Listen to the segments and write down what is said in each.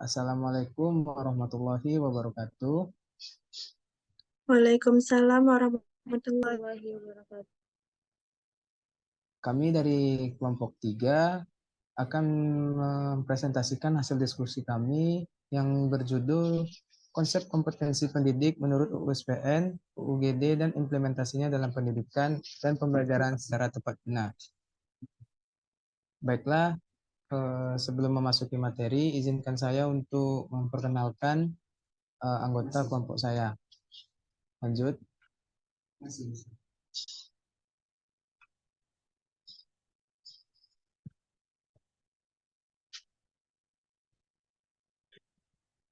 Assalamualaikum warahmatullahi wabarakatuh. Waalaikumsalam warahmatullahi wabarakatuh. Kami dari kelompok 3 akan mempresentasikan hasil diskusi kami yang berjudul Konsep Kompetensi Pendidik menurut USPN, UGD, dan implementasinya dalam pendidikan dan pembelajaran secara tepat guna. Baiklah, sebelum memasuki materi, izinkan saya untuk memperkenalkan anggota kelompok saya. Lanjut.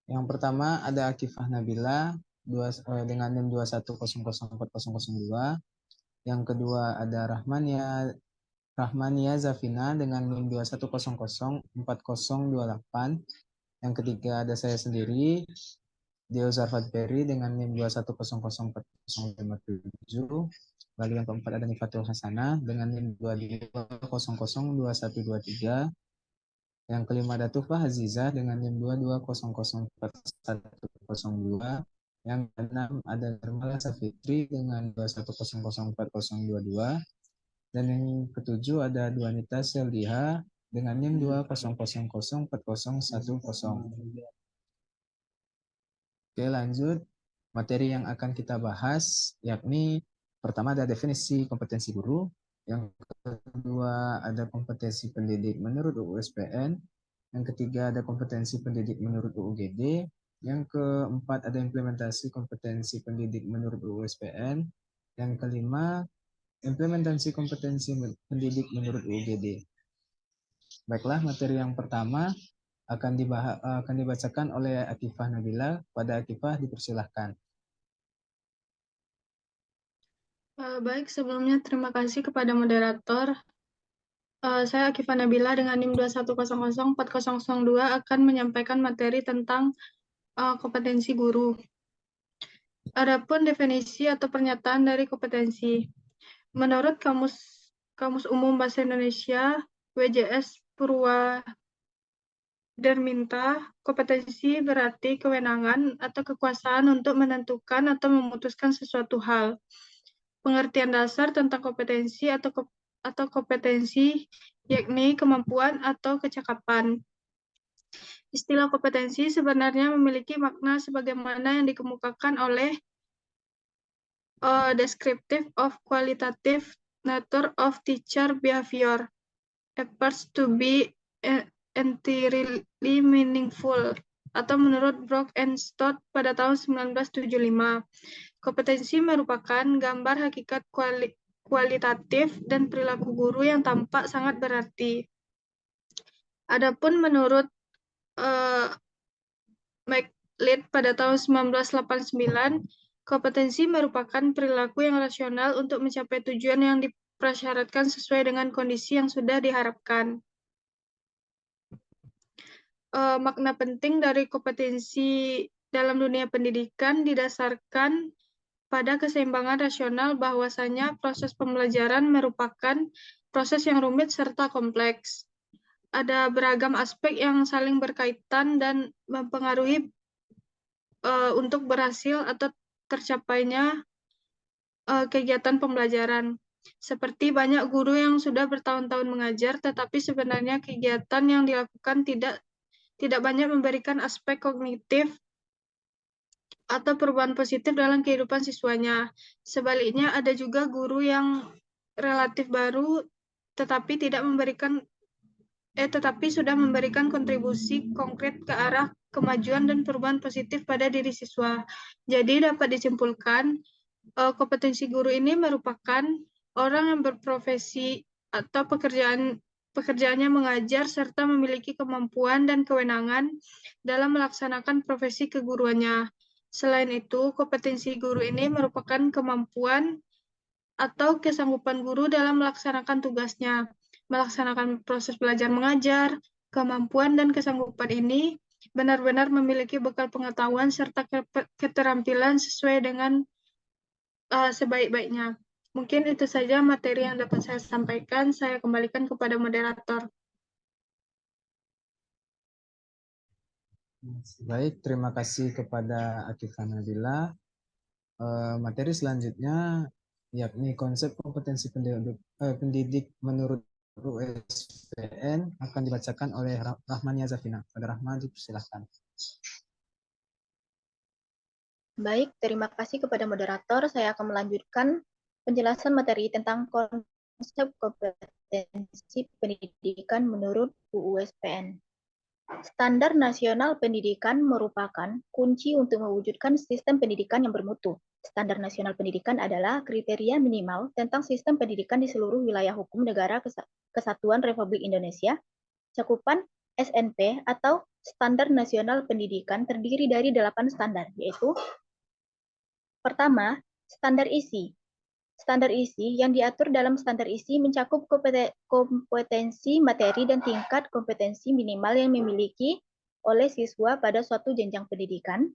Yang pertama ada Akifah Nabila dengan NIM 2100402. Yang kedua ada Rahmania Zafina dengan NIM 2100408. Yang ketiga ada saya sendiri, Dio Zarfat Peri dengan NIM 2100407. Lalu yang keempat ada Nifatul Hasanah dengan NIM 22002123. Yang kelima ada Tufa Aziza dengan NIM 22004102. Yang keenam ada Nirmala Safitri dengan 2100402. Dan yang ketujuh ada Duanita Seldiha dengan NIM 200040110. Oke, lanjut. Materi yang akan kita bahas yakni pertama ada definisi kompetensi guru, yang kedua ada kompetensi pendidik menurut UUSPN, yang ketiga ada kompetensi pendidik menurut UUGD, yang keempat ada implementasi kompetensi pendidik menurut UUSPN, yang kelima implementasi kompetensi pendidik menurut UUGD. Baiklah, materi yang pertama akan dibacakan oleh Akifah Nabila. Pada Akifah dipersilahkan. Baik, sebelumnya terima kasih kepada moderator. Saya Akifah Nabila dengan NIM 2100402 akan menyampaikan materi tentang kompetensi guru. Adapun definisi atau pernyataan dari kompetensi. Menurut Kamus Umum Bahasa Indonesia, WJS Purwadarminta, kompetensi berarti kewenangan atau kekuasaan untuk menentukan atau memutuskan sesuatu hal. Pengertian dasar tentang kompetensi atau kompetensi yakni kemampuan atau kecakapan. Istilah kompetensi sebenarnya memiliki makna sebagaimana yang dikemukakan oleh descriptive of qualitative nature of teacher behavior appears to be entirely meaningful, atau menurut Brock and Stott pada tahun 1975. Kompetensi merupakan gambar hakikat kualitatif dan perilaku guru yang tampak sangat berarti. Adapun menurut McLeod pada tahun 1989, kompetensi merupakan perilaku yang rasional untuk mencapai tujuan yang dipersyaratkan sesuai dengan kondisi yang sudah diharapkan. Makna penting dari kompetensi dalam dunia pendidikan didasarkan pada keseimbangan rasional, bahwasanya proses pembelajaran merupakan proses yang rumit serta kompleks. Ada beragam aspek yang saling berkaitan dan mempengaruhi untuk berhasil atau tercapainya kegiatan pembelajaran. Seperti banyak guru yang sudah bertahun-tahun mengajar, tetapi sebenarnya kegiatan yang dilakukan tidak banyak memberikan aspek kognitif atau perubahan positif dalam kehidupan siswanya. Sebaliknya, ada juga guru yang relatif baru tetapi sudah memberikan kontribusi konkret ke arah kemajuan dan perubahan positif pada diri siswa. Jadi dapat disimpulkan, kompetensi guru ini merupakan orang yang berprofesi atau pekerjaannya mengajar serta memiliki kemampuan dan kewenangan dalam melaksanakan profesi keguruannya. Selain itu, kompetensi guru ini merupakan kemampuan atau kesanggupan guru dalam melaksanakan tugasnya, melaksanakan proses belajar mengajar. Kemampuan dan kesanggupan ini benar-benar memiliki bekal pengetahuan serta keterampilan sesuai dengan sebaik-baiknya. Mungkin itu saja materi yang dapat saya sampaikan. Saya kembalikan kepada moderator. Baik, terima kasih kepada Akifah Nabila. Materi selanjutnya yakni konsep kompetensi pendidik menurut USPN akan dibacakan oleh Rahmania Zafina. Pada Rahman, dipersilahkan. Baik, terima kasih kepada moderator. Saya akan melanjutkan penjelasan materi tentang konsep kompetensi pendidikan menurut UUSPN. Standar nasional pendidikan merupakan kunci untuk mewujudkan sistem pendidikan yang bermutu. Standar nasional pendidikan adalah kriteria minimal tentang sistem pendidikan di seluruh wilayah hukum negara Kesatuan Republik Indonesia. Cakupan SNP atau Standar Nasional Pendidikan terdiri dari 8 standar, yaitu pertama, standar isi. Standar isi yang diatur dalam standar isi mencakup kompetensi materi dan tingkat kompetensi minimal yang dimiliki oleh siswa pada suatu jenjang pendidikan.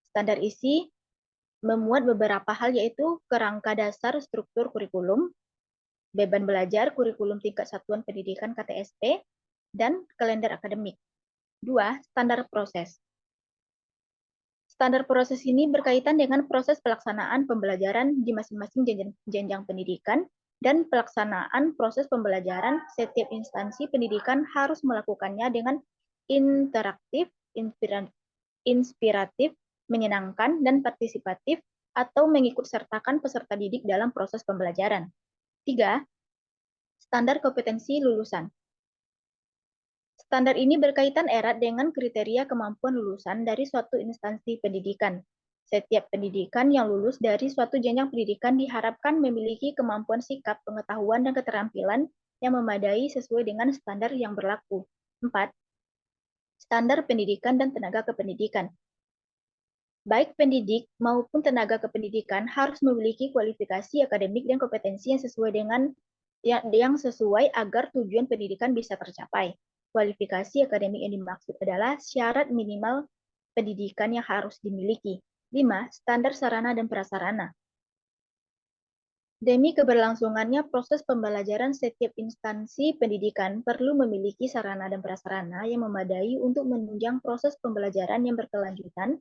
Standar isi memuat beberapa hal yaitu kerangka dasar struktur kurikulum, beban belajar kurikulum tingkat satuan pendidikan KTSP, dan kalender akademik. 2. Standar proses. Standar proses ini berkaitan dengan proses pelaksanaan pembelajaran di masing-masing jenjang pendidikan dan pelaksanaan proses pembelajaran setiap instansi pendidikan harus melakukannya dengan interaktif, inspiratif, menyenangkan, dan partisipatif atau mengikut sertakan peserta didik dalam proses pembelajaran. 3. Standar kompetensi lulusan. Standar ini berkaitan erat dengan kriteria kemampuan lulusan dari suatu instansi pendidikan. Setiap pendidikan yang lulus dari suatu jenjang pendidikan diharapkan memiliki kemampuan sikap, pengetahuan, dan keterampilan yang memadai sesuai dengan standar yang berlaku. 4. Standar pendidikan dan tenaga kependidikan. Baik pendidik maupun tenaga kependidikan harus memiliki kualifikasi akademik dan kompetensi yang sesuai agar tujuan pendidikan bisa tercapai. Kualifikasi akademik yang dimaksud adalah syarat minimal pendidikan yang harus dimiliki. 5. Standar sarana dan prasarana. Demi keberlangsungannya proses pembelajaran setiap instansi pendidikan perlu memiliki sarana dan prasarana yang memadai untuk menunjang proses pembelajaran yang berkelanjutan,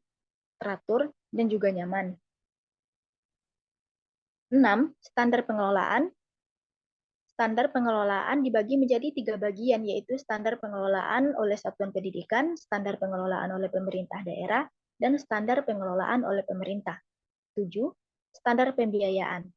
teratur, dan juga nyaman. 6. Standar pengelolaan. Standar pengelolaan dibagi menjadi 3 bagian, yaitu standar pengelolaan oleh satuan pendidikan, standar pengelolaan oleh pemerintah daerah, dan standar pengelolaan oleh pemerintah. 7. Standar pembiayaan.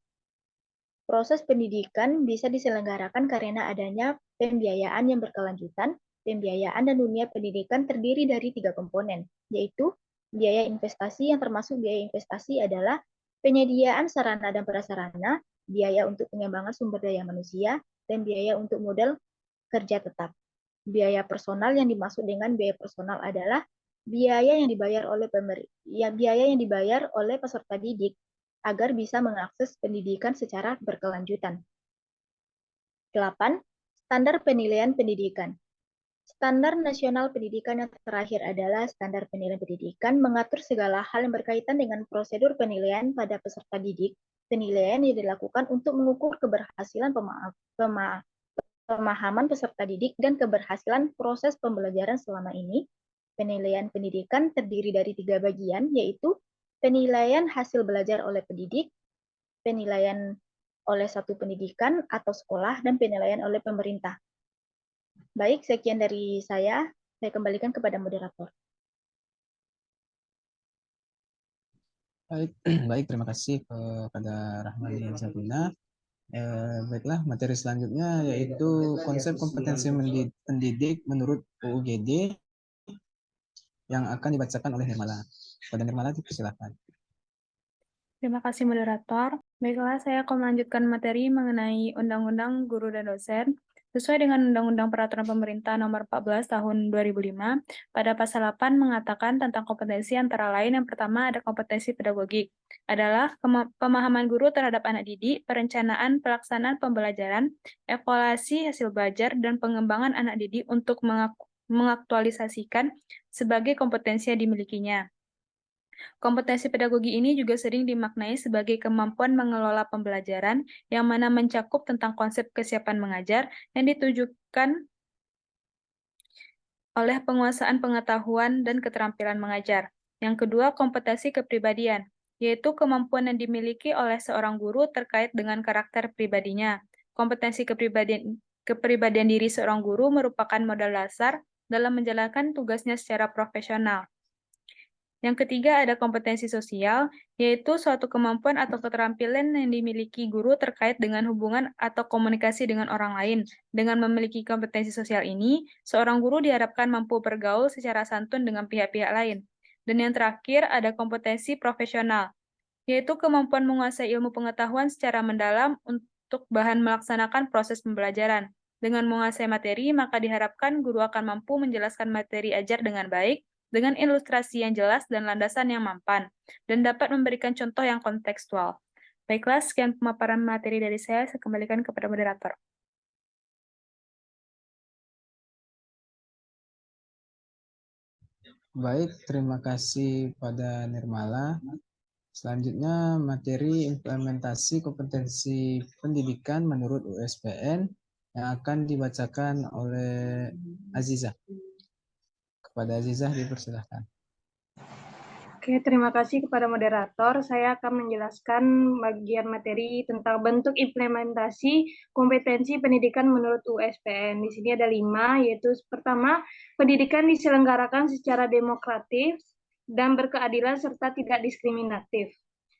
Proses pendidikan bisa diselenggarakan karena adanya pembiayaan yang berkelanjutan. Pembiayaan dan dunia pendidikan terdiri dari 3 komponen, yaitu biaya investasi yang termasuk biaya investasi adalah penyediaan sarana dan prasarana, biaya untuk pengembangan sumber daya manusia, dan biaya untuk modal kerja tetap. Biaya personal yang dimaksud dengan biaya personal adalah biaya yang dibayar oleh peserta didik agar bisa mengakses pendidikan secara berkelanjutan. 8. Standar penilaian pendidikan. Standar nasional pendidikan yang terakhir adalah standar penilaian pendidikan mengatur segala hal yang berkaitan dengan prosedur penilaian pada peserta didik. Penilaian yang dilakukan untuk mengukur keberhasilan pemahaman peserta didik dan keberhasilan proses pembelajaran selama ini. Penilaian pendidikan terdiri dari 3 bagian, yaitu penilaian hasil belajar oleh pendidik, penilaian oleh satu pendidikan atau sekolah, dan penilaian oleh pemerintah. Baik, sekian dari saya kembalikan kepada moderator. Baik, terima kasih kepada Rahmani Zafina. Baiklah, materi selanjutnya yaitu konsep kompetensi pendidik menurut UUGD yang akan dibacakan oleh Nirmala. Pada Nirmala, dipersilakan. Terima kasih moderator. Baiklah, saya akan melanjutkan materi mengenai Undang-Undang Guru dan Dosen. Sesuai dengan Undang-Undang Peraturan Pemerintah Nomor 14 Tahun 2005, pada pasal 8 mengatakan tentang kompetensi antara lain yang pertama ada kompetensi pedagogik, adalah pemahaman guru terhadap anak didik, perencanaan pelaksanaan pembelajaran, evaluasi hasil belajar, dan pengembangan anak didik untuk mengaktualisasikan sebagai kompetensi yang dimilikinya. Kompetensi pedagogi ini juga sering dimaknai sebagai kemampuan mengelola pembelajaran yang mana mencakup tentang konsep kesiapan mengajar yang ditujukan oleh penguasaan pengetahuan dan keterampilan mengajar. Yang kedua, kompetensi kepribadian, yaitu kemampuan yang dimiliki oleh seorang guru terkait dengan karakter pribadinya. Kompetensi kepribadian diri seorang guru merupakan modal dasar dalam menjalankan tugasnya secara profesional. Yang ketiga ada kompetensi sosial, yaitu suatu kemampuan atau keterampilan yang dimiliki guru terkait dengan hubungan atau komunikasi dengan orang lain. Dengan memiliki kompetensi sosial ini, seorang guru diharapkan mampu bergaul secara santun dengan pihak-pihak lain. Dan yang terakhir ada kompetensi profesional, yaitu kemampuan menguasai ilmu pengetahuan secara mendalam untuk bahan melaksanakan proses pembelajaran. Dengan menguasai materi, maka diharapkan guru akan mampu menjelaskan materi ajar dengan baik, dengan ilustrasi yang jelas dan landasan yang mampan, dan dapat memberikan contoh yang kontekstual. Baiklah, sekian pemaparan materi dari saya kembalikan kepada moderator. Baik, terima kasih pada Nirmala. Selanjutnya materi implementasi kompetensi pendidikan menurut USPN yang akan dibacakan oleh Azizah. Kepada Azizah dipersilahkan. Oke, terima kasih kepada moderator. Saya akan menjelaskan bagian materi tentang bentuk implementasi kompetensi pendidikan menurut USPN. Di sini ada 5, yaitu pertama, pendidikan diselenggarakan secara demokratis dan berkeadilan serta tidak diskriminatif.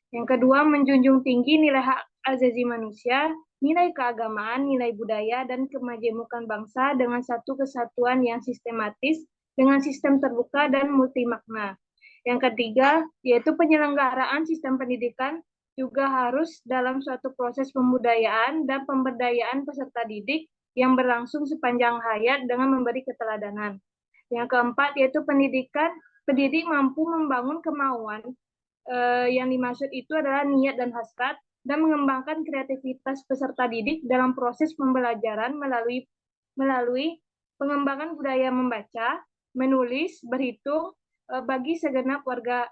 Yang kedua, menjunjung tinggi nilai hak asasi manusia, nilai keagamaan, nilai budaya, dan kemajemukan bangsa dengan satu kesatuan yang sistematis dengan sistem terbuka dan multimakna. Yang ketiga, yaitu penyelenggaraan sistem pendidikan juga harus dalam suatu proses pembudayaan dan pemberdayaan peserta didik yang berlangsung sepanjang hayat dengan memberi keteladanan. Yang keempat, yaitu pendidik mampu membangun kemauan. Yang dimaksud itu adalah niat dan hasrat dan mengembangkan kreativitas peserta didik dalam proses pembelajaran melalui pengembangan budaya membaca, menulis, berhitung, bagi segenap warga.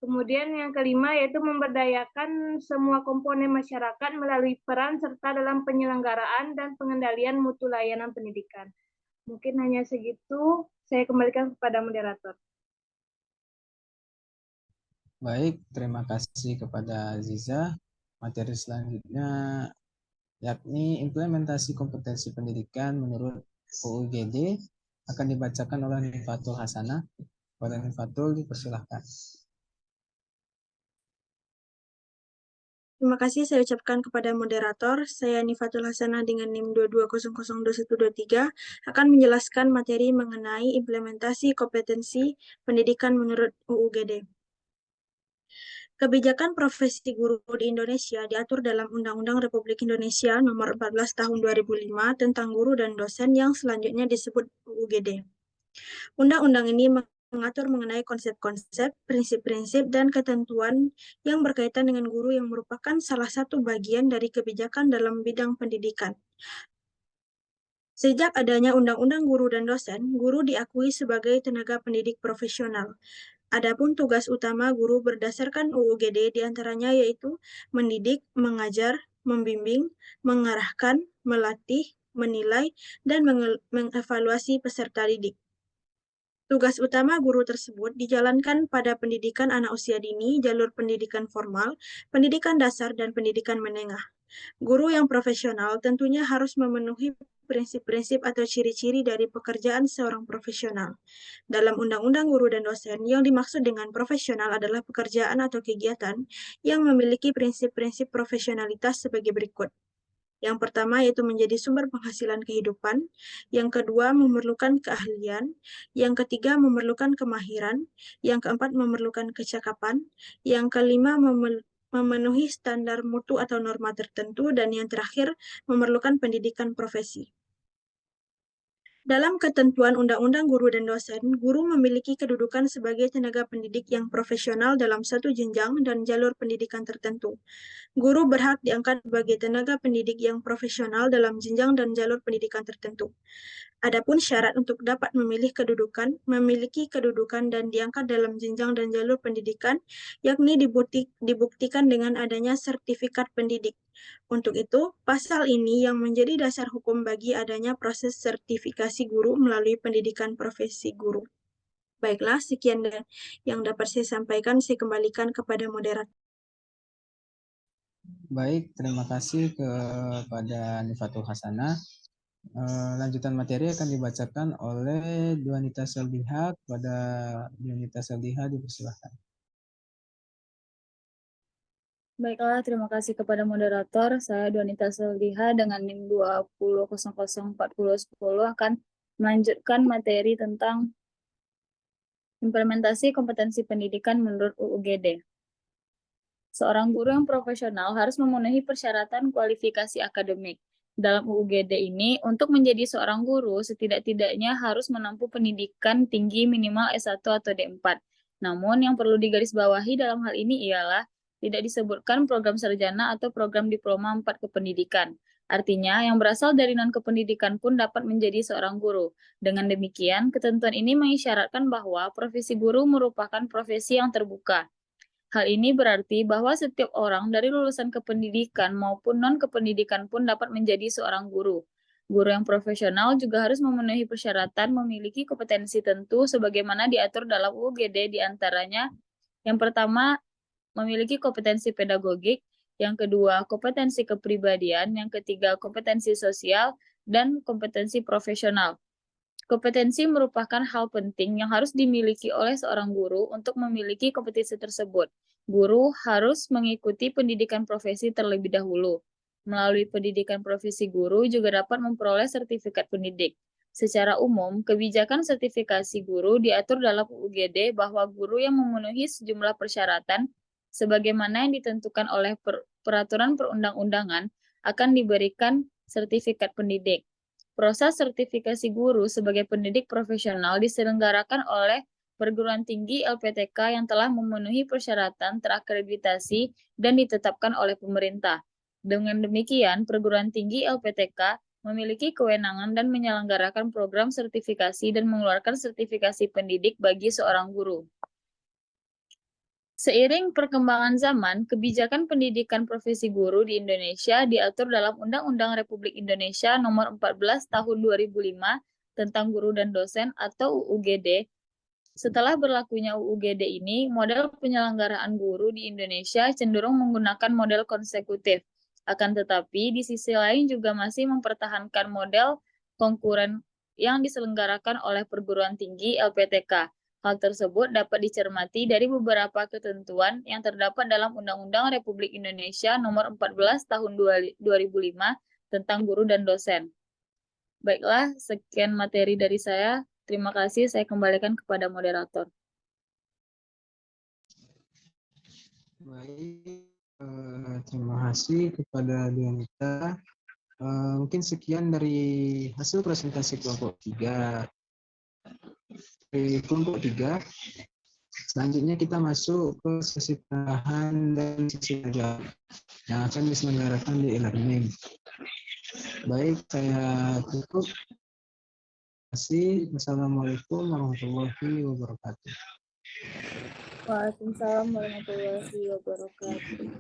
Kemudian yang kelima yaitu memberdayakan semua komponen masyarakat melalui peran serta dalam penyelenggaraan dan pengendalian mutu layanan pendidikan. Mungkin hanya segitu, saya kembalikan kepada moderator. Baik, terima kasih kepada Aziza. Materi selanjutnya yakni implementasi kompetensi pendidikan menurut UUGD akan dibacakan oleh Nifatul Hasanah. Pada Nifatul dipersilahkan. Terima kasih saya ucapkan kepada moderator. Saya Nifatul Hasanah dengan NIM 22002123 akan menjelaskan materi mengenai implementasi kompetensi pendidikan menurut UUGD. Kebijakan profesi guru di Indonesia diatur dalam Undang-Undang Republik Indonesia Nomor 14 Tahun 2005 tentang guru dan dosen yang selanjutnya disebut UUGD. Undang-undang ini mengatur mengenai konsep-konsep, prinsip-prinsip, dan ketentuan yang berkaitan dengan guru yang merupakan salah satu bagian dari kebijakan dalam bidang pendidikan. Sejak adanya Undang-Undang Guru dan Dosen, guru diakui sebagai tenaga pendidik profesional. Adapun tugas utama guru berdasarkan UUGD diantaranya yaitu mendidik, mengajar, membimbing, mengarahkan, melatih, menilai, dan mengevaluasi peserta didik. Tugas utama guru tersebut dijalankan pada pendidikan anak usia dini, jalur pendidikan formal, pendidikan dasar, dan pendidikan menengah. Guru yang profesional tentunya harus memenuhi prinsip-prinsip atau ciri-ciri dari pekerjaan seorang profesional. Dalam Undang-Undang Guru dan Dosen, yang dimaksud dengan profesional adalah pekerjaan atau kegiatan yang memiliki prinsip-prinsip profesionalitas sebagai berikut. Yang pertama yaitu menjadi sumber penghasilan kehidupan, yang kedua memerlukan keahlian, yang ketiga memerlukan kemahiran, yang keempat memerlukan kecakapan, yang kelima memenuhi standar mutu atau norma tertentu, dan yang terakhir memerlukan pendidikan profesi. Dalam ketentuan Undang-Undang Guru dan Dosen, guru memiliki kedudukan sebagai tenaga pendidik yang profesional dalam satu jenjang dan jalur pendidikan tertentu. Guru berhak diangkat sebagai tenaga pendidik yang profesional dalam jenjang dan jalur pendidikan tertentu. Adapun syarat untuk dapat memiliki kedudukan dan diangkat dalam jenjang dan jalur pendidikan, yakni dibuktikan dengan adanya sertifikat pendidik. Untuk itu, pasal ini yang menjadi dasar hukum bagi adanya proses sertifikasi guru melalui pendidikan profesi guru. Baiklah, sekian yang dapat saya sampaikan. Saya kembalikan kepada moderator. Baik, terima kasih kepada Nifatul Hasanah. Lanjutan materi akan dibacakan oleh Duanita Saldiha. Kepada Duanita Saldiha dipersilakan. Baiklah, terima kasih kepada moderator. Saya Duanita Saldiha dengan NIM 20004010 akan melanjutkan materi tentang implementasi kompetensi pendidikan menurut UUGD. Seorang guru yang profesional harus memenuhi persyaratan kualifikasi akademik. Dalam UUGD ini, untuk menjadi seorang guru, setidak-tidaknya harus menempuh pendidikan tinggi minimal S1 atau D4. Namun, yang perlu digarisbawahi dalam hal ini ialah tidak disebutkan program sarjana atau program diploma 4 kependidikan. Artinya, yang berasal dari non-kependidikan pun dapat menjadi seorang guru. Dengan demikian, ketentuan ini mengisyaratkan bahwa profesi guru merupakan profesi yang terbuka. Hal ini berarti bahwa setiap orang dari lulusan kependidikan maupun non-kependidikan pun dapat menjadi seorang guru. Guru yang profesional juga harus memenuhi persyaratan memiliki kompetensi tentu sebagaimana diatur dalam UUGD, diantaranya yang pertama memiliki kompetensi pedagogik, yang kedua kompetensi kepribadian, yang ketiga kompetensi sosial, dan kompetensi profesional. Kompetensi merupakan hal penting yang harus dimiliki oleh seorang guru untuk memiliki kompetensi tersebut. Guru harus mengikuti pendidikan profesi terlebih dahulu. Melalui pendidikan profesi guru juga dapat memperoleh sertifikat pendidik. Secara umum, kebijakan sertifikasi guru diatur dalam UUGD bahwa guru yang memenuhi sejumlah persyaratan sebagaimana yang ditentukan oleh peraturan perundang-undangan akan diberikan sertifikat pendidik. Proses sertifikasi guru sebagai pendidik profesional diselenggarakan oleh perguruan tinggi LPTK yang telah memenuhi persyaratan terakreditasi dan ditetapkan oleh pemerintah. Dengan demikian, perguruan tinggi LPTK memiliki kewenangan dan menyelenggarakan program sertifikasi dan mengeluarkan sertifikasi pendidik bagi seorang guru. Seiring perkembangan zaman, kebijakan pendidikan profesi guru di Indonesia diatur dalam Undang-Undang Republik Indonesia Nomor 14 Tahun 2005 tentang Guru dan Dosen atau UUGD. Setelah berlakunya UUGD ini, model penyelenggaraan guru di Indonesia cenderung menggunakan model konsekutif. Akan tetapi, di sisi lain juga masih mempertahankan model konkuren yang diselenggarakan oleh perguruan tinggi LPTK. Hal tersebut dapat dicermati dari beberapa ketentuan yang terdapat dalam Undang-Undang Republik Indonesia Nomor 14 Tahun 2005 tentang guru dan dosen. Baiklah, sekian materi dari saya. Terima kasih, saya kembalikan kepada moderator. Baik, terima kasih kepada Duanita. Mungkin sekian dari hasil presentasi kelompok 3. Dari kelompok 3, selanjutnya kita masuk ke sesi pengajaran dan sesi belajar yang akan diselenggarakan di e-learning. Baik, saya tutup. Terima kasih. Wassalamualaikum warahmatullahi wabarakatuh. Waalaikumsalam warahmatullahi wabarakatuh.